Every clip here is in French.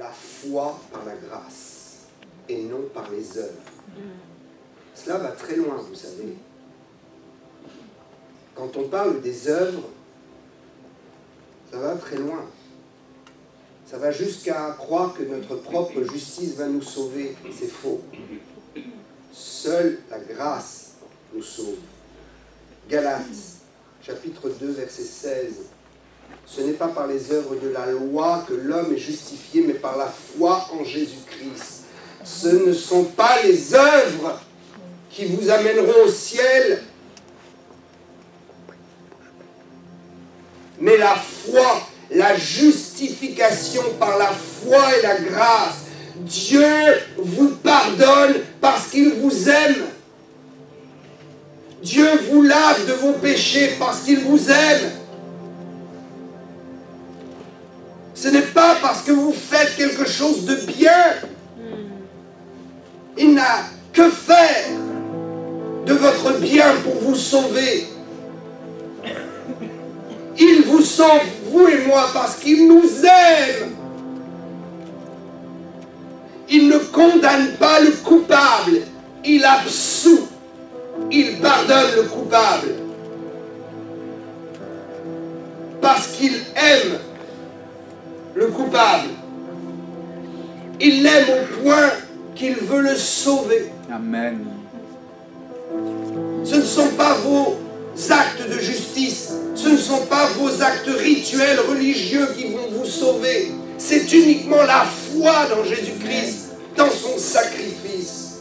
la foi par la grâce et non par les œuvres. Cela va très loin, vous savez. Quand on parle des œuvres, ça va très loin. Ça va jusqu'à croire que notre propre justice va nous sauver. C'est faux. Seule la grâce nous sauve. Galates, chapitre 2, verset 16. Ce n'est pas par les œuvres de la loi que l'homme est justifié, mais par la foi en Jésus-Christ. Ce ne sont pas les œuvres qui vous amèneront au ciel, mais la foi, la justification par la foi et la grâce. Dieu vous pardonne parce qu'il vous aime. Dieu vous lave de vos péchés parce qu'il vous aime. Ce n'est pas parce que vous faites quelque chose de bien. Il n'a que faire de votre bien pour vous sauver. Il vous sauve, vous et moi, parce qu'il nous aime. Il ne condamne pas le coupable. Il absout. Il pardonne le coupable. Parce qu'il aime le coupable. Il l'aime au point qu'il veut le sauver. Amen. Ce ne sont pas vos actes de justice, ce ne sont pas vos actes rituels religieux qui vont vous sauver. C'est uniquement la foi dans Jésus-Christ, dans son sacrifice.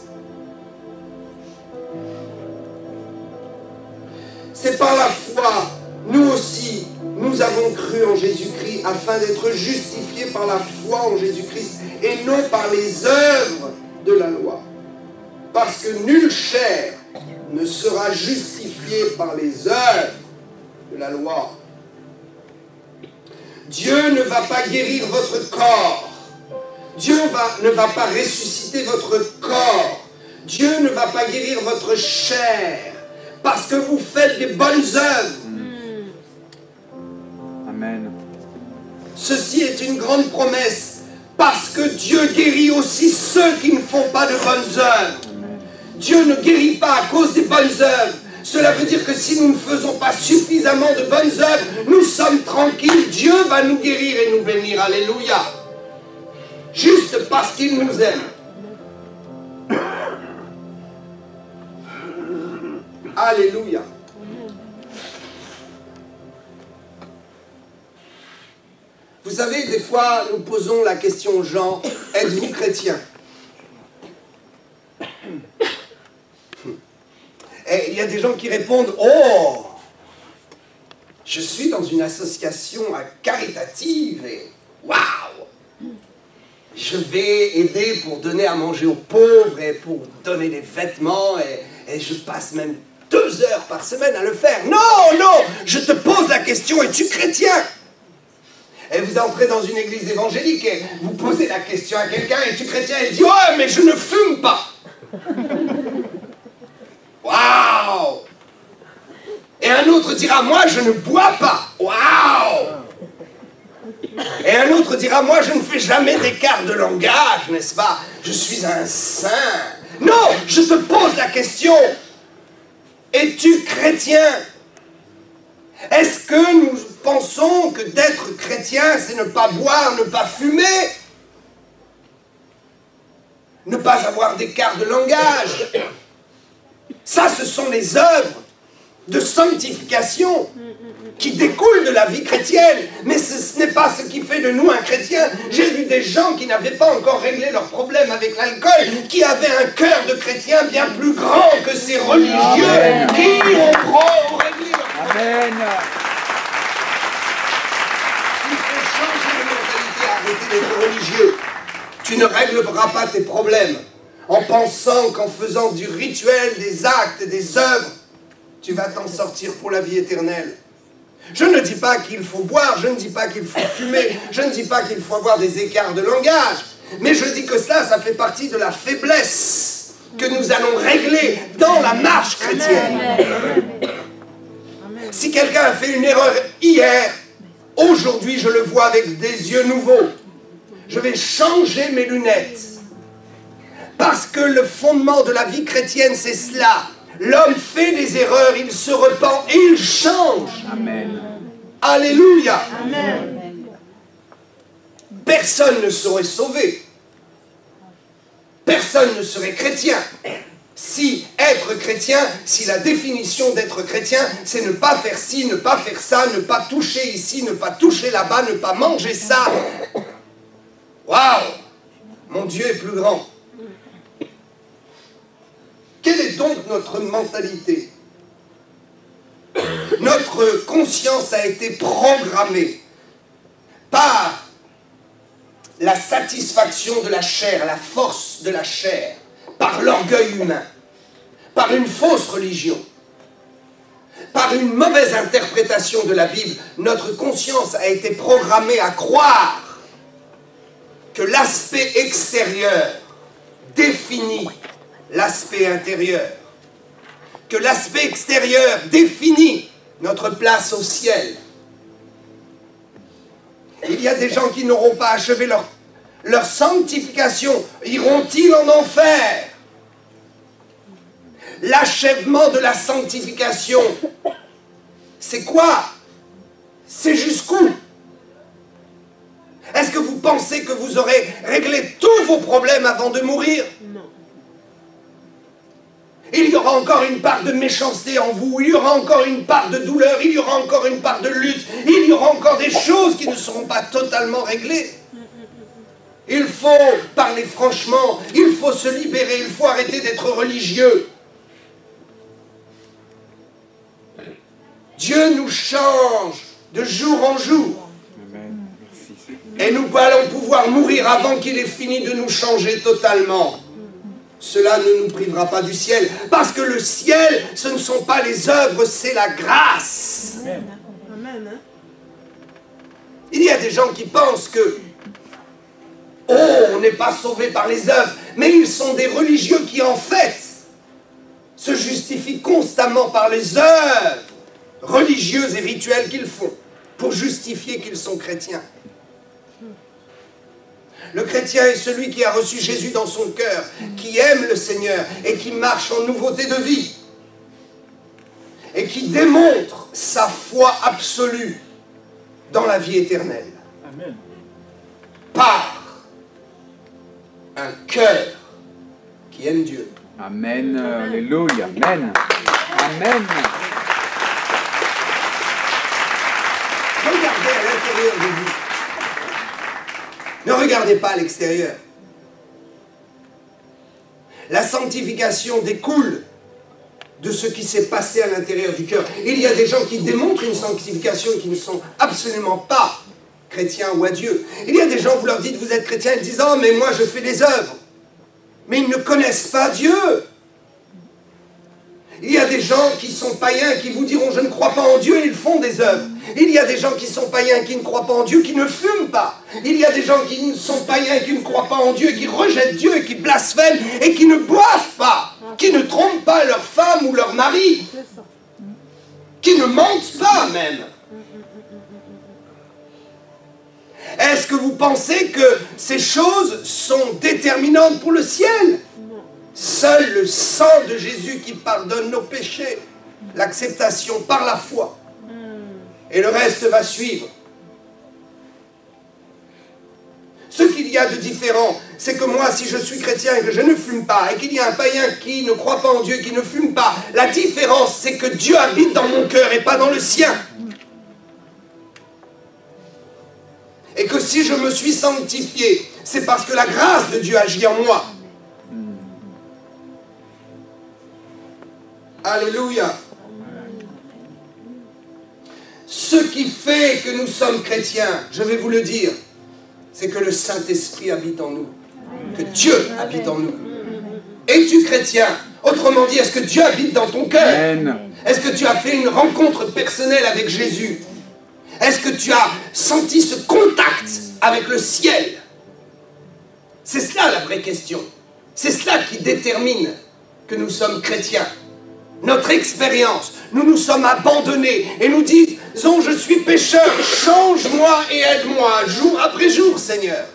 C'est par la foi, nous aussi, nous avons cru en Jésus-Christ afin d'être justifiés par la foi en Jésus-Christ et non par les œuvres de la loi. Parce que nulle chair ne sera justifiée par les œuvres de la loi. Dieu ne va pas guérir votre corps. Dieu ne va pas ressusciter votre corps. Dieu ne va pas guérir votre chair parce que vous faites des bonnes œuvres. Amen. Ceci est une grande promesse parce que Dieu guérit aussi ceux qui ne font pas de bonnes œuvres. Dieu ne guérit pas à cause des bonnes œuvres. Cela veut dire que si nous ne faisons pas suffisamment de bonnes œuvres, nous sommes tranquilles. Dieu va nous guérir et nous bénir. Alléluia. Juste parce qu'il nous aime. Alléluia. Vous savez, des fois, nous posons la question aux gens, êtes-vous chrétien? Et il y a des gens qui répondent, oh, je suis dans une association caritative et waouh, je vais aider pour donner à manger aux pauvres et pour donner des vêtements et je passe même 2 heures par semaine à le faire. Non, non, je te pose la question, es-tu chrétien? Et vous entrez dans une église évangélique et vous posez la question à quelqu'un, es-tu chrétien? Il dit, ouais, mais je ne fume pas. Waouh! Et un autre dira, moi je ne bois pas. Waouh! Et un autre dira, moi je ne fais jamais d'écart de langage, n'est-ce pas? Je suis un saint. Non, je te pose la question. Es-tu chrétien? Est-ce que nous pensons que d'être chrétien, c'est ne pas boire, ne pas fumer? Ne pas avoir d'écart de langage? Ça, ce sont les œuvres de sanctification qui découlent de la vie chrétienne. Mais ce n'est pas ce qui fait de nous un chrétien. J'ai vu des gens qui n'avaient pas encore réglé leurs problèmes avec l'alcool, qui avaient un cœur de chrétien bien plus grand que ces religieux. Amen. Qui ont réglé leurs problèmes. Amen. Il faut changer de mentalité, arrêter d'être religieux. Tu ne régleras pas tes problèmes en pensant qu'en faisant du rituel, des actes, des œuvres, tu vas t'en sortir pour la vie éternelle. Je ne dis pas qu'il faut boire, je ne dis pas qu'il faut fumer, je ne dis pas qu'il faut avoir des écarts de langage, mais je dis que cela, ça fait partie de la faiblesse que nous allons régler dans la marche chrétienne. Si quelqu'un a fait une erreur hier, aujourd'hui je le vois avec des yeux nouveaux. Je vais changer mes lunettes. Parce que le fondement de la vie chrétienne, c'est cela. L'homme fait des erreurs, il se repent et il change. Amen. Alléluia. Amen. Personne ne serait sauvé. Personne ne serait chrétien. Si être chrétien, si la définition d'être chrétien, c'est ne pas faire ci, ne pas faire ça, ne pas toucher ici, ne pas toucher là-bas, ne pas manger ça. Waouh! Mon Dieu est plus grand. Quelle est donc notre mentalité? Notre conscience a été programmée par la satisfaction de la chair, la force de la chair, par l'orgueil humain, par une fausse religion, par une mauvaise interprétation de la Bible. Notre conscience a été programmée à croire que l'aspect extérieur définit l'aspect intérieur, que l'aspect extérieur définit notre place au ciel. Il y a des gens qui n'auront pas achevé leur sanctification, iront-ils en enfer? L'achèvement de la sanctification, c'est quoi? C'est jusqu'où? Est-ce que vous pensez que vous aurez réglé tous vos problèmes avant de mourir? Non. Il y aura encore une part de méchanceté en vous, il y aura encore une part de douleur, il y aura encore une part de lutte, il y aura encore des choses qui ne seront pas totalement réglées. Il faut parler franchement, il faut se libérer, il faut arrêter d'être religieux. Dieu nous change de jour en jour. Et nous allons pouvoir mourir avant qu'il ait fini de nous changer totalement. Cela ne nous privera pas du ciel. Parce que le ciel, ce ne sont pas les œuvres, c'est la grâce. Amen. Amen. Il y a des gens qui pensent que oh, on n'est pas sauvé par les œuvres. Mais ils sont des religieux qui, en fait, se justifient constamment par les œuvres religieuses et rituelles qu'ils font pour justifier qu'ils sont chrétiens. Le chrétien est celui qui a reçu Jésus dans son cœur, qui aime le Seigneur et qui marche en nouveauté de vie. Et qui démontre sa foi absolue dans la vie éternelle. Amen. Par un cœur qui aime Dieu. Amen. Alléluia. Amen. Amen. Regardez à l'intérieur de vous. Ne regardez pas à l'extérieur. La sanctification découle de ce qui s'est passé à l'intérieur du cœur. Il y a des gens qui démontrent une sanctification qui ne sont absolument pas chrétiens ou à Dieu. Il y a des gens, vous leur dites, vous êtes chrétiens, ils disent, oh, mais moi je fais des œuvres. Mais ils ne connaissent pas Dieu. Il y a des gens qui sont païens qui vous diront, je ne crois pas en Dieu, et ils font des œuvres. Il y a des gens qui sont païens qui ne croient pas en Dieu, qui ne fument pas. Il y a des gens qui sont païens qui ne croient pas en Dieu, qui rejettent Dieu, et qui blasphèment, et qui ne boivent pas, qui ne trompent pas leur femme ou leur mari, qui ne mentent pas même. Est-ce que vous pensez que ces choses sont déterminantes pour le ciel? Seul le sang de Jésus qui pardonne nos péchés, l'acceptation par la foi. Et le reste va suivre. Ce qu'il y a de différent, c'est que moi, si je suis chrétien et que je ne fume pas, et qu'il y a un païen qui ne croit pas en Dieu, qui ne fume pas, la différence, c'est que Dieu habite dans mon cœur et pas dans le sien. Et que si je me suis sanctifié, c'est parce que la grâce de Dieu agit en moi. Alléluia. Ce qui fait que nous sommes chrétiens, je vais vous le dire, c'est que le Saint-Esprit habite en nous. Que Dieu habite en nous. Es-tu chrétien? Autrement dit, est-ce que Dieu habite dans ton cœur? Est-ce que tu as fait une rencontre personnelle avec Jésus? Est-ce que tu as senti ce contact avec le ciel? C'est cela la vraie question. C'est cela qui détermine que nous sommes chrétiens. Notre expérience, nous nous sommes abandonnés et nous disons, je suis pécheur, change-moi et aide-moi, jour après jour, Seigneur.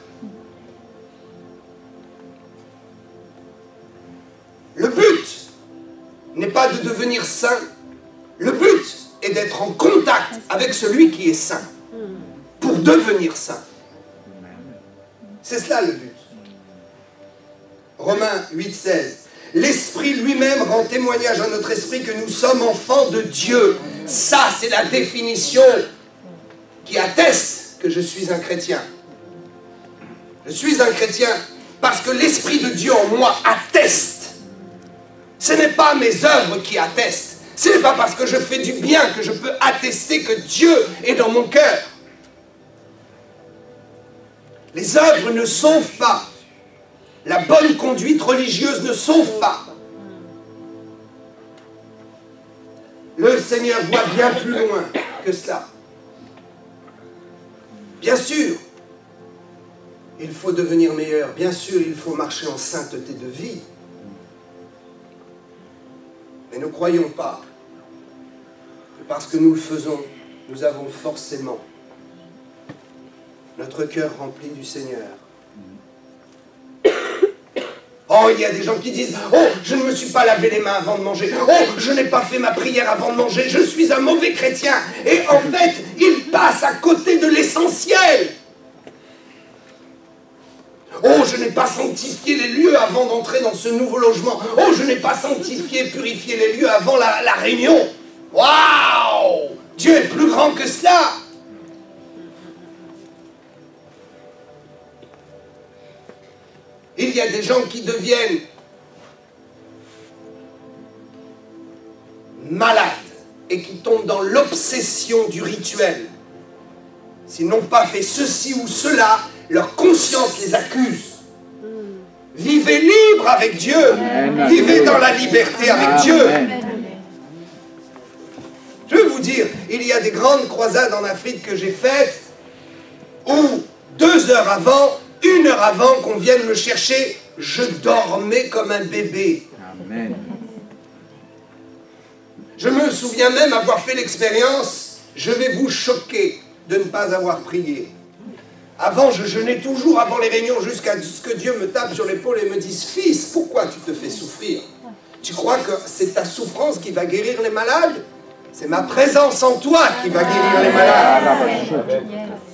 n'est pas de devenir saint. Le but est d'être en contact avec celui qui est saint, pour devenir saint. C'est cela le but. Romains 8,16. L'Esprit lui-même rend témoignage à notre esprit que nous sommes enfants de Dieu. Ça, c'est la définition qui atteste que je suis un chrétien. Je suis un chrétien parce que l'Esprit de Dieu en moi atteste. Ce n'est pas mes œuvres qui attestent. Ce n'est pas parce que je fais du bien que je peux attester que Dieu est dans mon cœur. Les œuvres ne sauvent pas. La bonne conduite religieuse ne sauve pas. Le Seigneur voit bien plus loin que cela. Bien sûr, il faut devenir meilleur. Bien sûr, il faut marcher en sainteté de vie. Mais ne croyons pas que parce que nous le faisons, nous avons forcément notre cœur rempli du Seigneur. Oh, il y a des gens qui disent « Oh, je ne me suis pas lavé les mains avant de manger. Oh, je n'ai pas fait ma prière avant de manger. Je suis un mauvais chrétien. » Et en fait, ils passent à côté de l'essentiel. « Oh, je n'ai pas sanctifié les lieux avant d'entrer dans ce nouveau logement. Oh, je n'ai pas sanctifié, purifié les lieux avant la réunion. » Waouh! Dieu est plus grand que cela. Il y a des gens qui deviennent malades et qui tombent dans l'obsession du rituel. S'ils n'ont pas fait ceci ou cela, leur conscience les accuse. Vivez libre avec Dieu. Amen. Vivez dans la liberté avec Amen. Dieu. Je veux vous dire, il y a des grandes croisades en Afrique que j'ai faites où 2 heures avant, 1 heure avant qu'on vienne me chercher, je dormais comme un bébé. Amen. Je me souviens même avoir fait l'expérience, je vais vous choquer de ne pas avoir prié. Avant, je jeûnais toujours avant les réunions jusqu'à ce que Dieu me tape sur l'épaule et me dise « Fils, pourquoi tu te fais souffrir? Tu crois que c'est ta souffrance qui va guérir les malades? C'est ma présence en toi qui va guérir les malades. »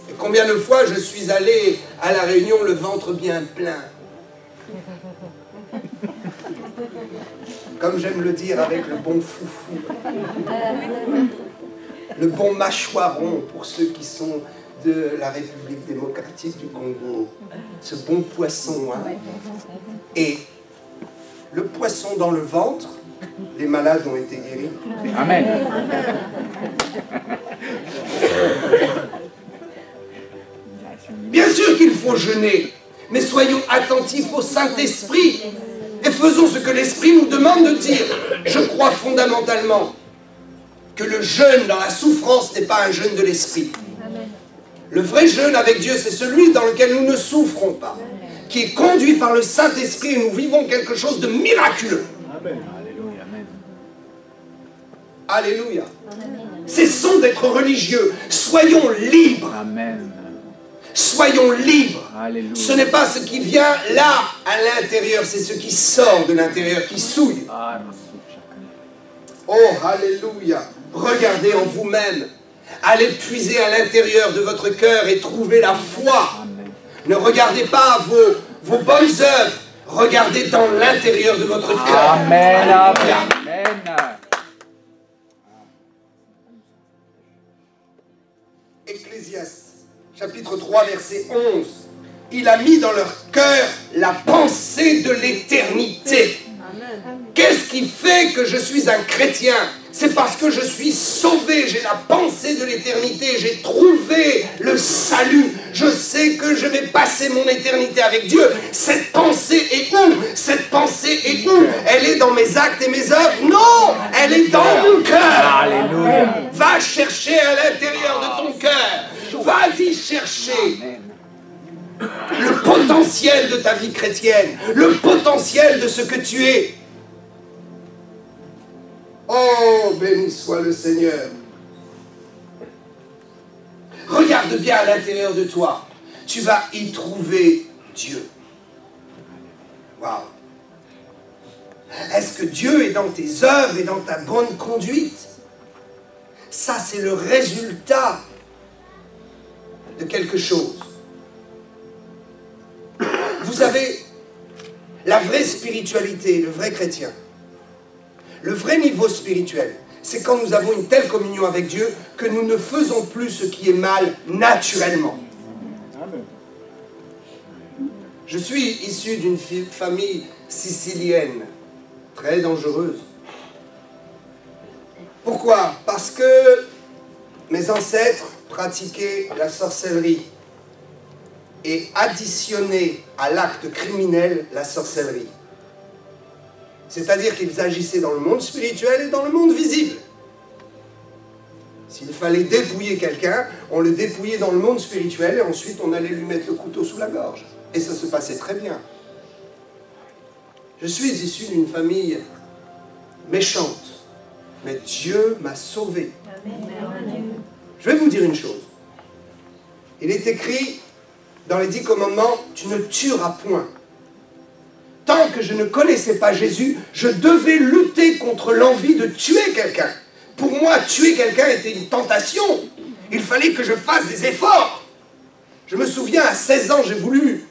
Et combien de fois je suis allé à la réunion le ventre bien plein. Comme j'aime le dire avec le bon foufou. Le bon mâchoiron pour ceux qui sont de la République démocratique du Congo. Ce bon poisson. Hein. Et le poisson dans le ventre, les malades ont été guéris. Amen. Bien sûr qu'il faut jeûner, mais soyons attentifs au Saint-Esprit et faisons ce que l'Esprit nous demande de dire. Je crois fondamentalement que le jeûne dans la souffrance n'est pas un jeûne de l'Esprit. Le vrai jeûne avec Dieu, c'est celui dans lequel nous ne souffrons pas, qui est conduit par le Saint-Esprit et nous vivons quelque chose de miraculeux. Amen. Alléluia. Cessons d'être religieux. Soyons libres. Amen. Soyons libres. Alléluia. Ce n'est pas ce qui vient là, à l'intérieur, c'est ce qui sort de l'intérieur, qui souille. Oh, alléluia. Regardez en vous-même. Allez puiser à l'intérieur de votre cœur et trouvez la foi. Amen. Ne regardez pas vos bonnes œuvres. Regardez dans l'intérieur de votre cœur. Amen. Amen. Ecclésiaste, chapitre 3, verset 11. Il a mis dans leur cœur la pensée de l'éternité. Qu'est-ce qui fait que je suis un chrétien? C'est parce que je suis sauvé, j'ai la pensée de l'éternité, j'ai trouvé le salut. Je sais que je vais passer mon éternité avec Dieu. Cette pensée est où? Cette pensée est où? Elle est dans mes actes et mes œuvres? Non, elle est dans mon cœur. Alléluia. Va chercher à l'intérieur de ton cœur. Vas-y chercher le potentiel de ta vie chrétienne, le potentiel de ce que tu es. Oh, béni soit le Seigneur. Regarde bien à l'intérieur de toi. Tu vas y trouver Dieu. Waouh. Est-ce que Dieu est dans tes œuvres et dans ta bonne conduite. Ça, c'est le résultat de quelque chose. Vous savez, la vraie spiritualité, le vrai chrétien, le vrai niveau spirituel, c'est quand nous avons une telle communion avec Dieu que nous ne faisons plus ce qui est mal naturellement. Je suis issu d'une famille sicilienne, très dangereuse. Pourquoi? Parce que mes ancêtres pratiquaient la sorcellerie et additionnaient à l'acte criminel la sorcellerie. C'est-à-dire qu'ils agissaient dans le monde spirituel et dans le monde visible. S'il fallait dépouiller quelqu'un, on le dépouillait dans le monde spirituel et ensuite on allait lui mettre le couteau sous la gorge. Et ça se passait très bien. Je suis issu d'une famille méchante, mais Dieu m'a sauvé. Je vais vous dire une chose. Il est écrit dans les 10 commandements, tu ne tueras point. Tant que je ne connaissais pas Jésus, je devais lutter contre l'envie de tuer quelqu'un. Pour moi, tuer quelqu'un était une tentation. Il fallait que je fasse des efforts. Je me souviens, à 16 ans, j'ai voulu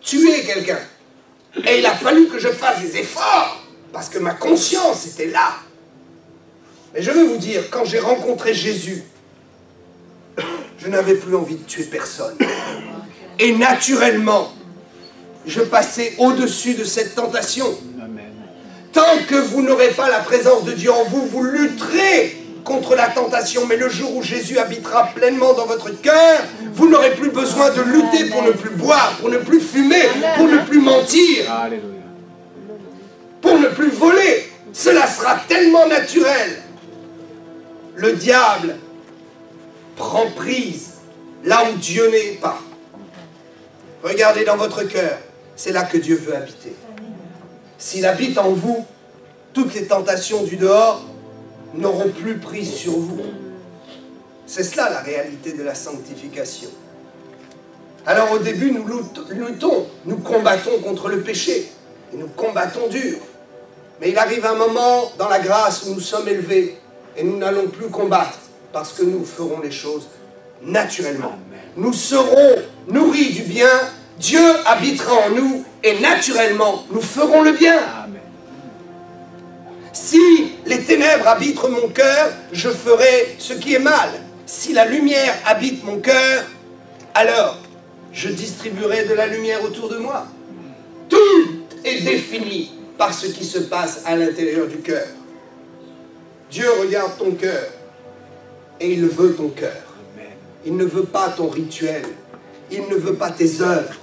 tuer quelqu'un. Et il a fallu que je fasse des efforts, parce que ma conscience était là. Mais je veux vous dire, quand j'ai rencontré Jésus, je n'avais plus envie de tuer personne. Et naturellement, je passais au-dessus de cette tentation. Amen. Tant que vous n'aurez pas la présence de Dieu en vous, vous lutterez contre la tentation. Mais le jour où Jésus habitera pleinement dans votre cœur, vous n'aurez plus besoin de lutter pour ne plus boire, pour ne plus fumer, pour ne plus mentir, Alléluia. pour ne plus voler. Cela sera tellement naturel. Le diable prend prise là où Dieu n'est pas. Regardez dans votre cœur, c'est là que Dieu veut habiter. S'il habite en vous, toutes les tentations du dehors n'auront plus prise sur vous. C'est cela la réalité de la sanctification. Alors au début, nous luttons, nous combattons contre le péché, et nous combattons dur. Mais il arrive un moment dans la grâce où nous sommes élevés, et nous n'allons plus combattre, parce que nous ferons les choses naturellement. Nous serons nourris du bien, Dieu habitera en nous, et naturellement, nous ferons le bien. Amen. Si les ténèbres habitent mon cœur, je ferai ce qui est mal. Si la lumière habite mon cœur, alors je distribuerai de la lumière autour de moi. Tout est défini par ce qui se passe à l'intérieur du cœur. Dieu regarde ton cœur et il veut ton cœur. Il ne veut pas ton rituel. Il ne veut pas tes œuvres.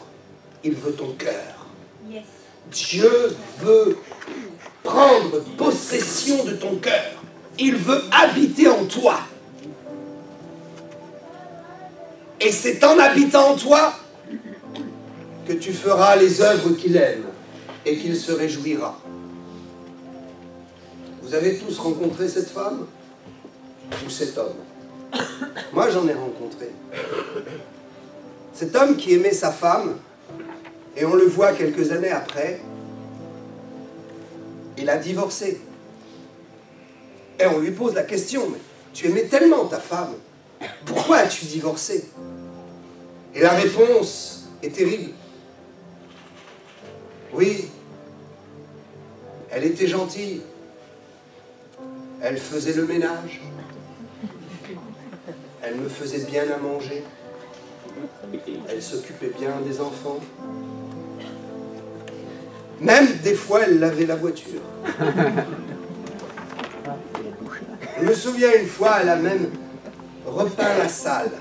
Il veut ton cœur. Yes. Dieu veut prendre possession de ton cœur. Il veut habiter en toi. Et c'est en habitant en toi que tu feras les œuvres qu'il aime et qu'il se réjouira. Vous avez tous rencontré cette femme ou cet homme? Moi, j'en ai rencontré. Cet homme qui aimait sa femme, et on le voit quelques années après, il a divorcé. Et on lui pose la question, mais tu aimais tellement ta femme, pourquoi as-tu divorcé? Et la réponse est terrible. Oui, elle était gentille, elle faisait le ménage, elle me faisait bien à manger, elle s'occupait bien des enfants. Même des fois, elle lavait la voiture. Je me souviens une fois, elle a même repeint la salle.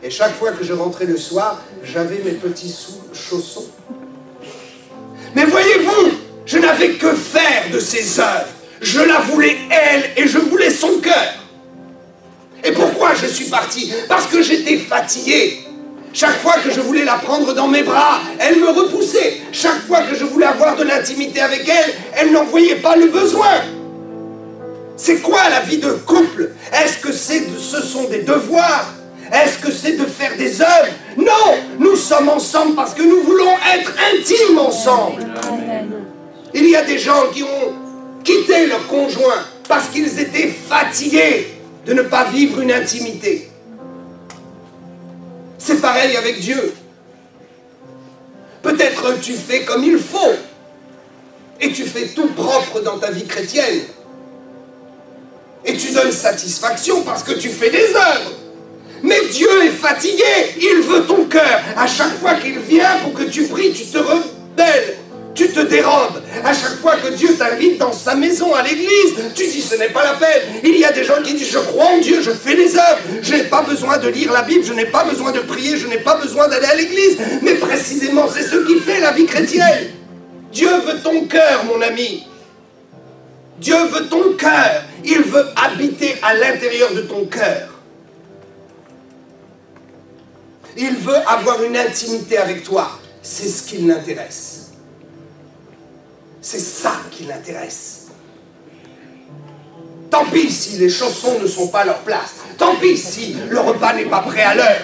Et chaque fois que je rentrais le soir, j'avais mes petits chaussons. Mais voyez-vous, je n'avais que faire de ses œuvres. Je la voulais elle et je voulais son cœur. Et pourquoi je suis parti? Parce que j'étais fatigué. Chaque fois que je voulais la prendre dans mes bras, elle me repoussait. Chaque fois que je voulais avoir de l'intimité avec elle, elle n'en voyait pas le besoin. C'est quoi la vie de couple? Est-ce que ce sont des devoirs? Est-ce que c'est de faire des œuvres? Non, nous sommes ensemble parce que nous voulons être intimes ensemble. Amen. Il y a des gens qui ont quitté leur conjoint parce qu'ils étaient fatigués de ne pas vivre une intimité. C'est pareil avec Dieu. Peut-être tu fais comme il faut et tu fais tout propre dans ta vie chrétienne. Et tu donnes satisfaction parce que tu fais des œuvres. Mais Dieu est fatigué, il veut ton cœur. À chaque fois qu'il vient pour que tu pries, tu te rebelles, tu te dérobes. À chaque fois que Dieu t'invite dans sa maison, à l'église, tu dis ce n'est pas la peine. Il y a des gens qui disent je crois en Dieu, je fais des œuvres, je n'ai pas besoin de lire la Bible, je n'ai pas besoin de prier, je n'ai pas besoin d'aller à l'église. Mais précisément c'est ce qui fait la vie chrétienne. Dieu veut ton cœur, mon ami. Dieu veut ton cœur. Il veut habiter à l'intérieur de ton cœur. Il veut avoir une intimité avec toi. C'est ce qui l'intéresse. C'est ça qui l'intéresse. Tant pis si les chaussons ne sont pas à leur place. Tant pis si le repas n'est pas prêt à l'heure.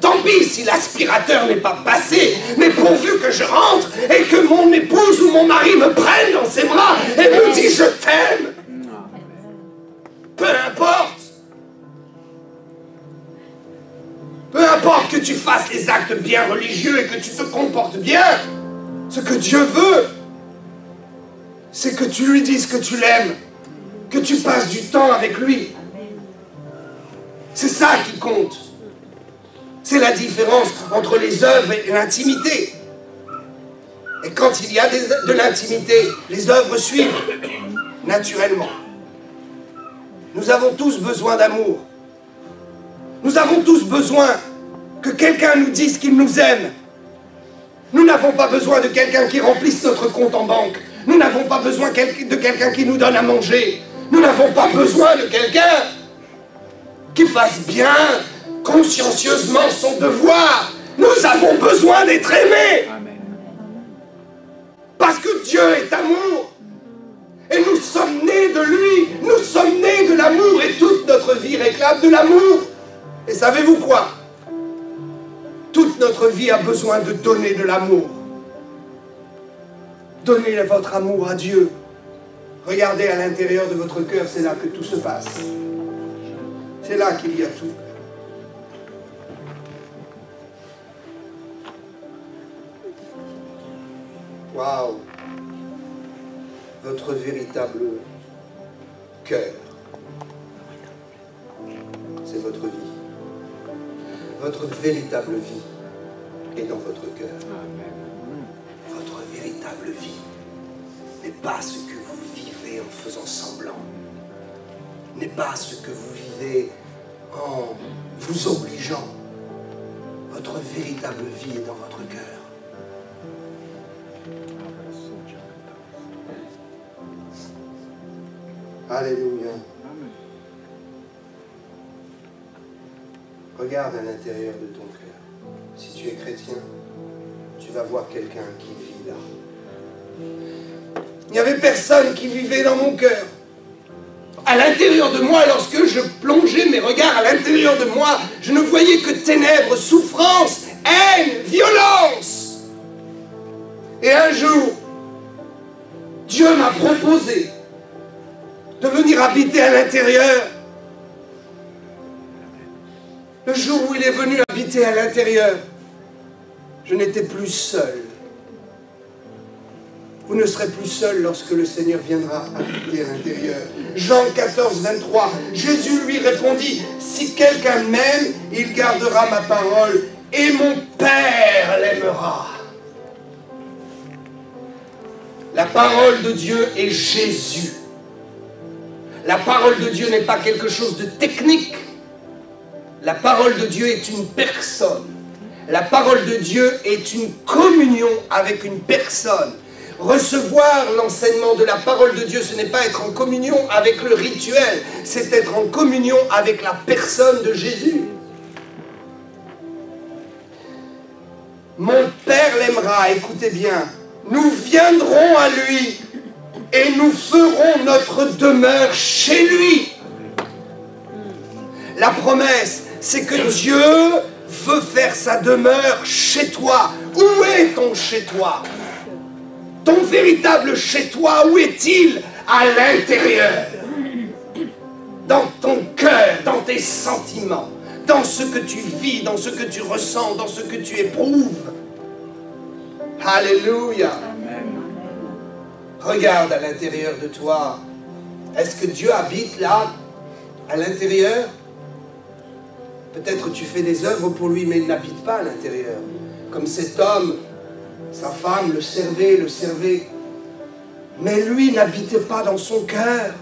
Tant pis si l'aspirateur n'est pas passé. Mais pourvu que je rentre et que mon épouse ou mon mari me prenne dans ses bras et me dise je t'aime. Peu importe. Peu importe que tu fasses les actes bien religieux et que tu te comportes bien, ce que Dieu veut, c'est que tu lui dises que tu l'aimes, que tu passes du temps avec lui. C'est ça qui compte. C'est la différence entre les œuvres et l'intimité. Et quand il y a de l'intimité, les œuvres suivent naturellement. Nous avons tous besoin d'amour. Nous avons tous besoin que quelqu'un nous dise qu'il nous aime. Nous n'avons pas besoin de quelqu'un qui remplisse notre compte en banque. Nous n'avons pas besoin de quelqu'un qui nous donne à manger. Nous n'avons pas besoin de quelqu'un qui fasse bien, consciencieusement son devoir. Nous avons besoin d'être aimés. Amen. Parce que Dieu est amour. Et nous sommes nés de lui. Nous sommes nés de l'amour. Et toute notre vie réclame de l'amour. Et savez-vous quoi? Toute notre vie a besoin de donner de l'amour. Donnez votre amour à Dieu. Regardez à l'intérieur de votre cœur, c'est là que tout se passe. C'est là qu'il y a tout. Waouh! Votre véritable cœur, c'est votre vie. Votre véritable vie est dans votre cœur. Votre véritable vie n'est pas ce que vous vivez en faisant semblant. N'est pas ce que vous vivez en vous obligeant. Votre véritable vie est dans votre cœur. Alléluia. Regarde à l'intérieur de ton cœur. Si tu es chrétien, tu vas voir quelqu'un qui vit là. Il n'y avait personne qui vivait dans mon cœur. À l'intérieur de moi, lorsque je plongeais mes regards à l'intérieur de moi, je ne voyais que ténèbres, souffrance, haine, violence. Et un jour, Dieu m'a proposé de venir habiter à l'intérieur. Le jour où il est venu habiter à l'intérieur, je n'étais plus seul. Vous ne serez plus seul lorsque le Seigneur viendra habiter à l'intérieur. Jean 14, 23, Jésus lui répondit, « Si quelqu'un m'aime, il gardera ma parole, et mon Père l'aimera. » La parole de Dieu est Jésus. La parole de Dieu n'est pas quelque chose de technique. La parole de Dieu est une personne. La parole de Dieu est une communion avec une personne. Recevoir l'enseignement de la parole de Dieu, ce n'est pas être en communion avec le rituel, c'est être en communion avec la personne de Jésus. Mon Père l'aimera, écoutez bien, nous viendrons à lui et nous ferons notre demeure chez lui. La promesse, c'est que Dieu veut faire sa demeure chez toi. Où est ton chez toi? Ton véritable chez toi, où est-il? À l'intérieur. Dans ton cœur, dans tes sentiments, dans ce que tu vis, dans ce que tu ressens, dans ce que tu éprouves. Alléluia. Regarde à l'intérieur de toi. Est-ce que Dieu habite là, à l'intérieur? Peut-être tu fais des œuvres pour lui, mais il n'habite pas à l'intérieur. Comme cet homme, sa femme le servait. Mais lui n'habitait pas dans son cœur.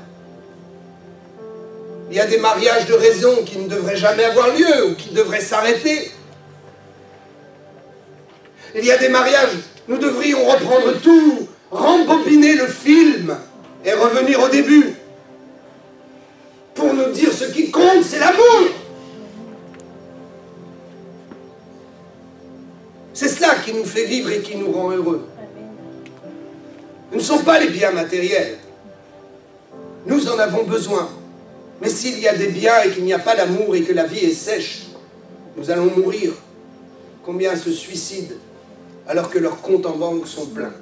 Il y a des mariages de raison qui ne devraient jamais avoir lieu ou qui devraient s'arrêter. Il y a des mariages, nous devrions reprendre tout, rembobiner le film et revenir au début. Pour nous dire ce qui compte, c'est l'amour. C'est cela qui nous fait vivre et qui nous rend heureux. Ce ne sont pas les biens matériels. Nous en avons besoin. Mais s'il y a des biens et qu'il n'y a pas d'amour et que la vie est sèche, nous allons mourir. Combien se suicident alors que leurs comptes en banque sont pleins?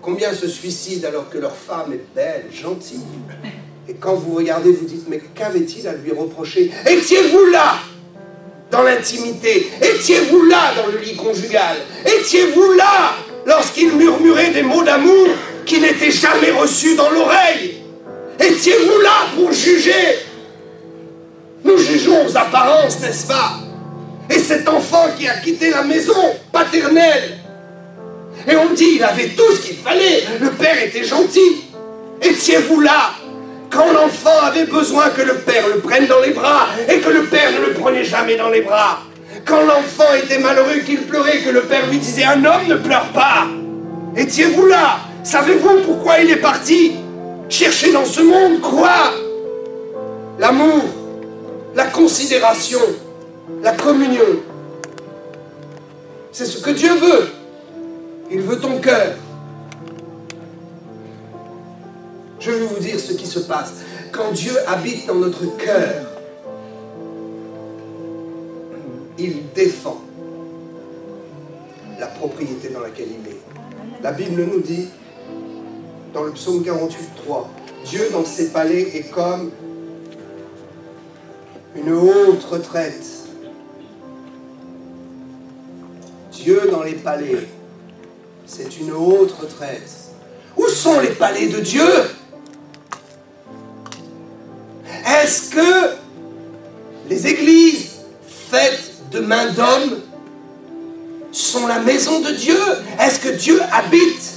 Combien se suicident alors que leur femme est belle, gentille? Et quand vous regardez, vous dites, mais qu'avait-il à lui reprocher? Étiez-vous là dans l'intimité? Étiez-vous là dans le lit conjugal? Étiez-vous là lorsqu'il murmurait des mots d'amour qui n'étaient jamais reçus dans l'oreille? Étiez-vous là pour juger? Nous jugeons aux apparences, n'est-ce pas? Et cet enfant qui a quitté la maison paternelle, et on dit il avait tout ce qu'il fallait, le père était gentil. Étiez-vous là quand l'enfant avait besoin que le père le prenne dans les bras et que le père ne le prenait jamais dans les bras? Quand l'enfant était malheureux, qu'il pleurait, que le père lui disait un homme ne pleure pas? Étiez-vous là? Savez-vous pourquoi il est parti? Chercher dans ce monde quoi? L'amour, la considération, la communion. C'est ce que Dieu veut. Il veut ton cœur. Je vais vous dire ce qui se passe. Quand Dieu habite dans notre cœur, il défend la propriété dans laquelle il est. La Bible nous dit, dans le psaume 48:3, Dieu dans ses palais est comme une haute retraite. Dieu dans les palais, c'est une haute retraite. Où sont les palais de Dieu? Est-ce que les églises faites de main d'homme sont la maison de Dieu? Est-ce que Dieu habite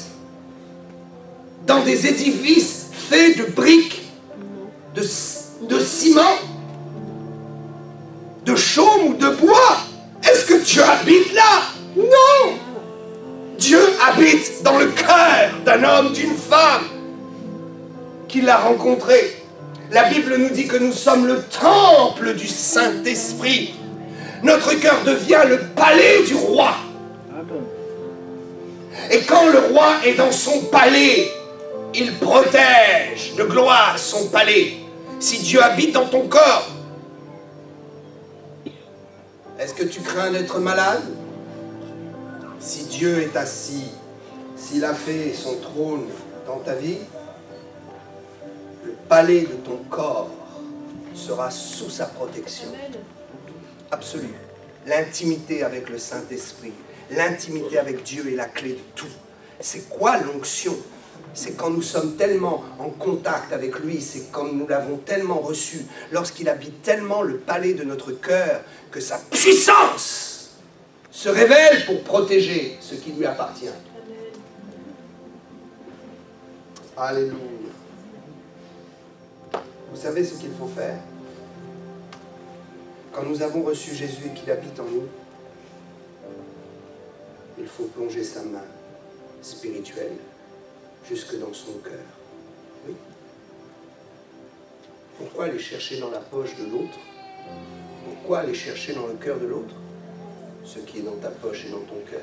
dans des édifices faits de briques, de ciment, de chaume ou de bois? Est-ce que Dieu habite là? Non! Dieu habite dans le cœur d'un homme, d'une femme qui l'a rencontré. La Bible nous dit que nous sommes le temple du Saint-Esprit. Notre cœur devient le palais du roi. Et quand le roi est dans son palais, il protège de gloire son palais. Si Dieu habite dans ton corps, est-ce que tu crains d'être malade? Si Dieu est assis, s'il a fait son trône dans ta vie, le palais de ton corps sera sous sa protection absolue. L'intimité avec le Saint-Esprit, l'intimité avec Dieu est la clé de tout. C'est quoi l'onction? C'est quand nous sommes tellement en contact avec lui, c'est quand nous l'avons tellement reçu, lorsqu'il habite tellement le palais de notre cœur, que sa puissance se révèle pour protéger ce qui lui appartient. Alléluia. Vous savez ce qu'il faut faire? Quand nous avons reçu Jésus et qu'il habite en nous, il faut plonger sa main spirituelle jusque dans son cœur. Oui. Pourquoi aller chercher dans la poche de l'autre? Pourquoi aller chercher dans le cœur de l'autre ce qui est dans ta poche et dans ton cœur?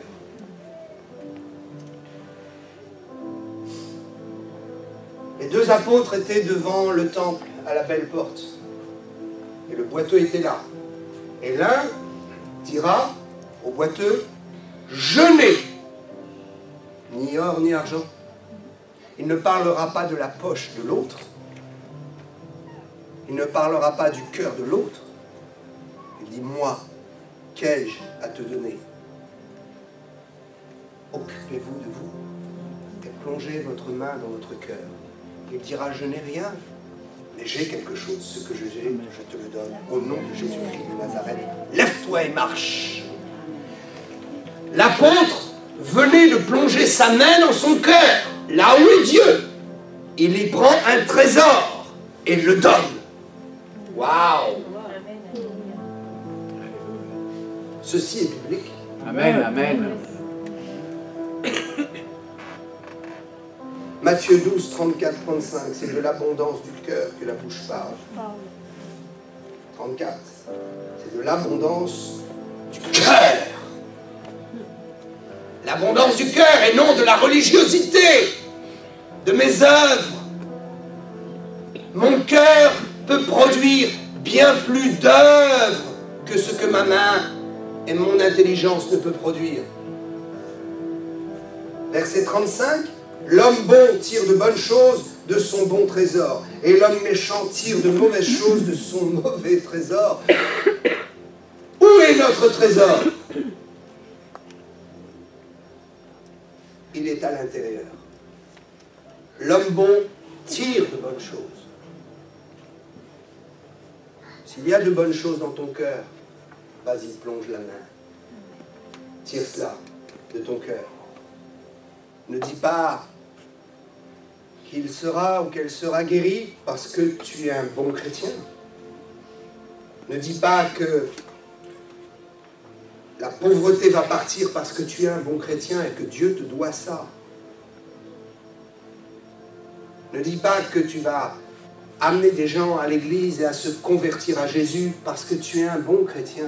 Les deux apôtres étaient devant le temple, à la belle porte. Et le boiteux était là. Et l'un dira au boiteux, je n'ai ni or ni argent, Il ne parlera pas de la poche de l'autre. Il ne parlera pas du cœur de l'autre. Il dit, moi, qu'ai-je à te donner? Occupez-vous de vous et plongez votre main dans votre cœur. Il dira, je n'ai rien, mais j'ai quelque chose. Ce que j'ai, je te le donne. Au nom de Jésus-Christ de Nazareth, lève-toi et marche. L'apôtre venait de plonger sa main dans son cœur, là où est Dieu. Il y prend un trésor et le donne. Waouh! Ceci est biblique. Amen, amen. Matthieu 12, 34, 35, c'est de l'abondance du cœur que la bouche parle. 34, c'est de l'abondance du cœur. L'abondance du cœur et non de la religiosité, de mes œuvres. Mon cœur peut produire bien plus d'œuvres que ce que ma main et mon intelligence ne peut produire. Verset 35, l'homme bon tire de bonnes choses de son bon trésor, et l'homme méchant tire de mauvaises choses de son mauvais trésor. Où est notre trésor? Il est à l'intérieur. L'homme bon tire de bonnes choses. S'il y a de bonnes choses dans ton cœur, vas-y, plonge la main. Tire cela de ton cœur. Ne dis pas qu'il sera ou qu'elle sera guérie parce que tu es un bon chrétien. Ne dis pas que la pauvreté va partir parce que tu es un bon chrétien et que Dieu te doit ça. Ne dis pas que tu vas amener des gens à l'église et à se convertir à Jésus parce que tu es un bon chrétien.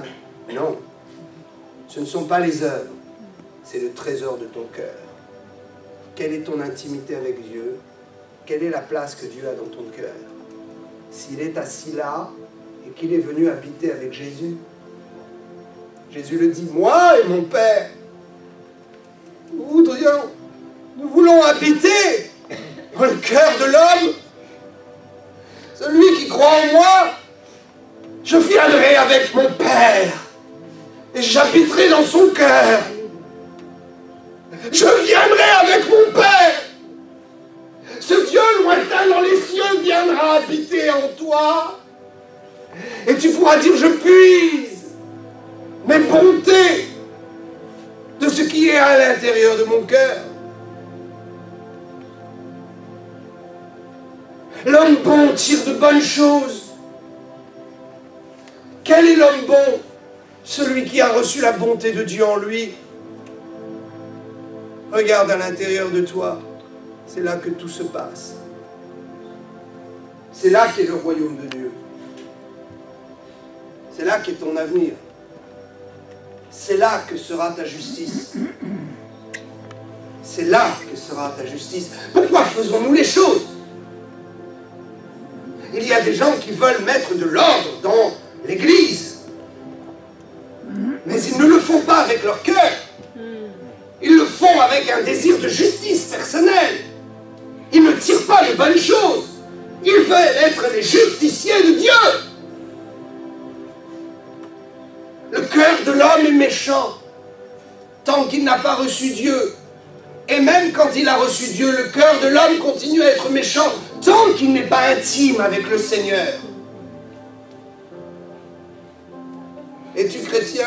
Non, ce ne sont pas les œuvres, c'est le trésor de ton cœur. Quelle est ton intimité avec Dieu? Quelle est la place que Dieu a dans ton cœur? S'il est assis là et qu'il est venu habiter avec Jésus, Jésus le dit, moi et mon Père, nous voulons habiter dans le cœur de l'homme. Celui qui croit en moi, je viendrai avec mon Père et j'habiterai dans son cœur. Je viendrai avec mon Père. Ce Dieu lointain dans les cieux viendra habiter en toi. Et tu pourras dire, je puise mes bontés de ce qui est à l'intérieur de mon cœur. L'homme bon tire de bonnes choses. Quel est l'homme bon? Celui qui a reçu la bonté de Dieu en lui. Regarde à l'intérieur de toi. C'est là que tout se passe. C'est là qu'est le royaume de Dieu. C'est là qu'est ton avenir. C'est là que sera ta justice. C'est là que sera ta justice. Pourquoi faisons-nous les choses? Il y a des gens qui veulent mettre de l'ordre dans l'Église. Mais ils ne le font pas avec leur cœur. Ils le font avec un désir de justice personnelle. Ils ne tirent pas les bonnes choses. Ils veulent être les justiciers de Dieu. Le cœur de l'homme est méchant tant qu'il n'a pas reçu Dieu. Et même quand il a reçu Dieu, le cœur de l'homme continue à être méchant tant qu'il n'est pas intime avec le Seigneur. Es-tu chrétien?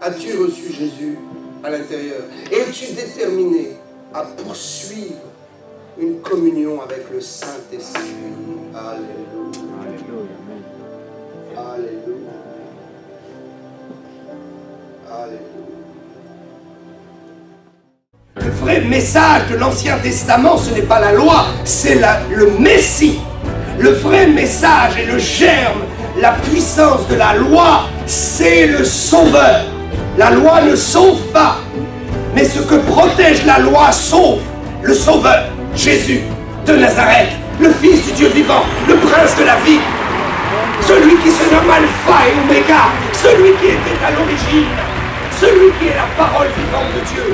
As-tu reçu Jésus à l'intérieur? Es-tu déterminé à poursuivre une communion avec le Saint-Esprit? Alléluia. Alléluia. Alléluia. Le vrai message de l'Ancien Testament, ce n'est pas la loi, c'est le Messie. Le vrai message et le germe, la puissance de la loi, c'est le Sauveur. La loi ne sauve pas, mais ce que protège la loi sauve. Le Sauveur, Jésus de Nazareth, le Fils du Dieu vivant, le Prince de la vie, celui qui se nomme Alpha et Oméga, celui qui était à l'origine, celui qui est la parole vivante de Dieu.